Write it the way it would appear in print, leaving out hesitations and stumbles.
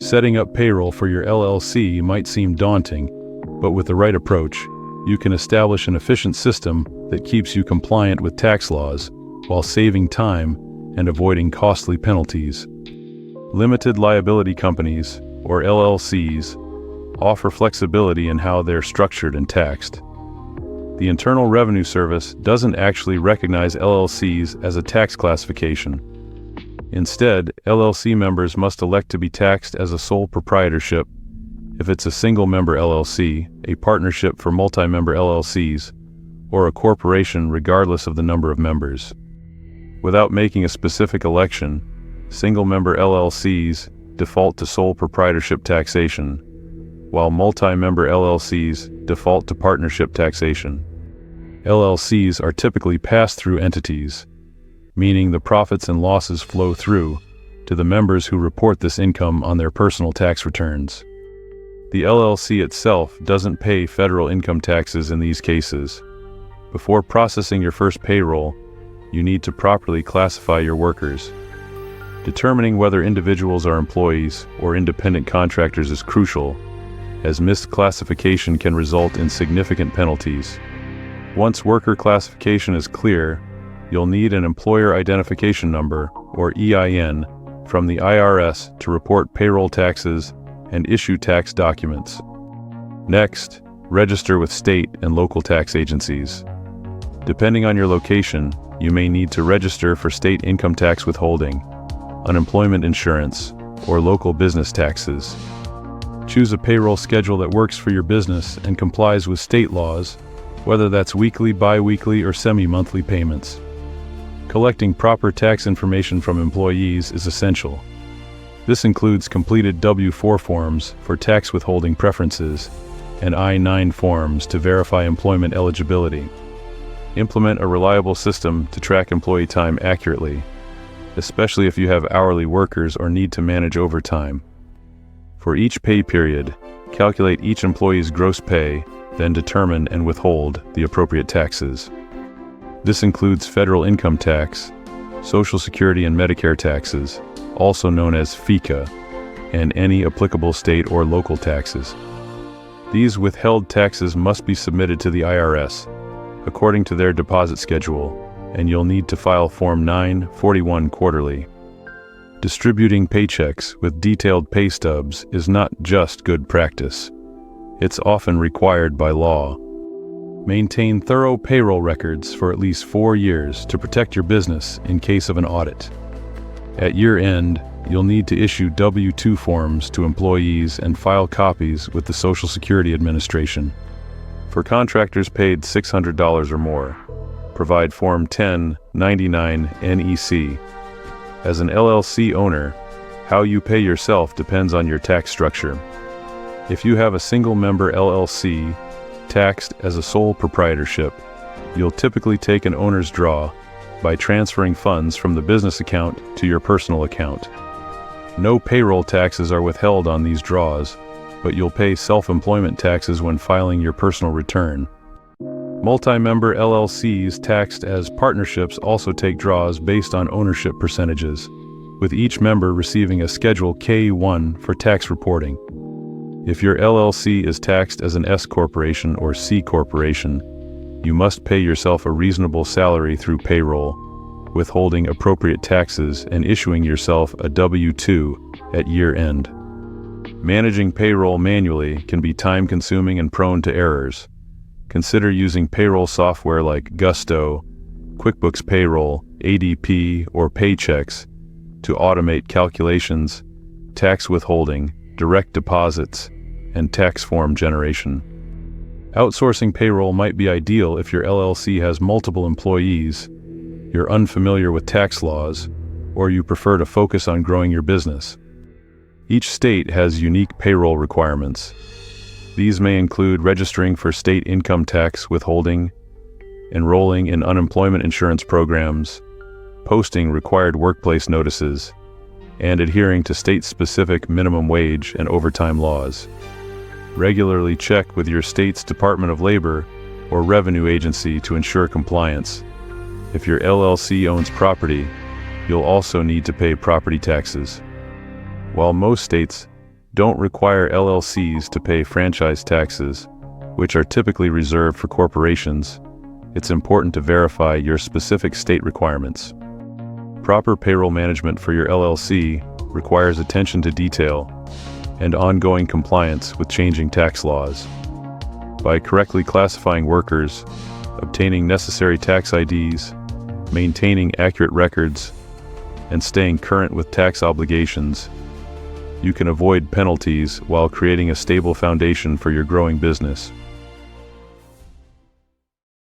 Setting up payroll for your LLC might seem daunting, but with the right approach, you can establish an efficient system that keeps you compliant with tax laws while saving time and avoiding costly penalties. Limited liability companies, or LLCs, offer flexibility in how they're structured and taxed. The Internal Revenue Service doesn't actually recognize LLCs as a tax classification. Instead, LLC members must elect to be taxed as a sole proprietorship if it's a single-member LLC, a partnership for multi-member LLCs, or a corporation regardless of the number of members. Without making a specific election, single-member LLCs default to sole proprietorship taxation, while multi-member LLCs default to partnership taxation. LLCs are typically pass-through entities, meaning the profits and losses flow through to the members who report this income on their personal tax returns. The LLC itself doesn't pay federal income taxes in these cases. Before processing your first payroll, you need to properly classify your workers. Determining whether individuals are employees or independent contractors is crucial, as misclassification can result in significant penalties. Once worker classification is clear, you'll need an Employer Identification Number, or EIN, from the IRS to report payroll taxes and issue tax documents. Next, register with state and local tax agencies. Depending on your location, you may need to register for state income tax withholding, unemployment insurance, or local business taxes. Choose a payroll schedule that works for your business and complies with state laws, whether that's weekly, bi-weekly, or semi-monthly payments. Collecting proper tax information from employees is essential. This includes completed W-4 forms for tax withholding preferences and I-9 forms to verify employment eligibility. Implement a reliable system to track employee time accurately, especially if you have hourly workers or need to manage overtime. For each pay period, calculate each employee's gross pay, then determine and withhold the appropriate taxes. This includes federal income tax, Social Security and Medicare taxes, also known as FICA, and any applicable state or local taxes. These withheld taxes must be submitted to the IRS according to their deposit schedule, and you'll need to file Form 941 quarterly. Distributing paychecks with detailed pay stubs is not just good practice. It's often required by law. Maintain thorough payroll records for at least 4 years to protect your business in case of an audit. At year-end, you'll need to issue W-2 forms to employees and file copies with the Social Security Administration. For contractors paid $600 or more, provide Form 1099 NEC. As an LLC owner, how you pay yourself depends on your tax structure. If you have a single-member LLC taxed as a sole proprietorship, you'll typically take an owner's draw by transferring funds from the business account to your personal account. No payroll taxes are withheld on these draws, but you'll pay self-employment taxes when filing your personal return. Multi-member LLCs taxed as partnerships also take draws based on ownership percentages, with each member receiving a Schedule K-1 for tax reporting. If your LLC is taxed as an S corporation or C corporation, you must pay yourself a reasonable salary through payroll, withholding appropriate taxes and issuing yourself a W-2 at year-end. Managing payroll manually can be time-consuming and prone to errors. Consider using payroll software like Gusto, QuickBooks Payroll, ADP, or Paychex to automate calculations, tax withholding, direct deposits, and tax form generation. Outsourcing payroll might be ideal if your LLC has multiple employees, you're unfamiliar with tax laws, or you prefer to focus on growing your business. Each state has unique payroll requirements. These may include registering for state income tax withholding, enrolling in unemployment insurance programs, posting required workplace notices, and adhering to state-specific minimum wage and overtime laws. Regularly check with your state's Department of Labor or Revenue Agency to ensure compliance. If your LLC owns property, you'll also need to pay property taxes. While most states don't require LLCs to pay franchise taxes, which are typically reserved for corporations. It's important to verify your specific state requirements. Proper payroll management for your LLC requires attention to detail and ongoing compliance with changing tax laws. By correctly classifying workers, obtaining necessary tax IDs, maintaining accurate records, and staying current with tax obligations, you can avoid penalties while creating a stable foundation for your growing business.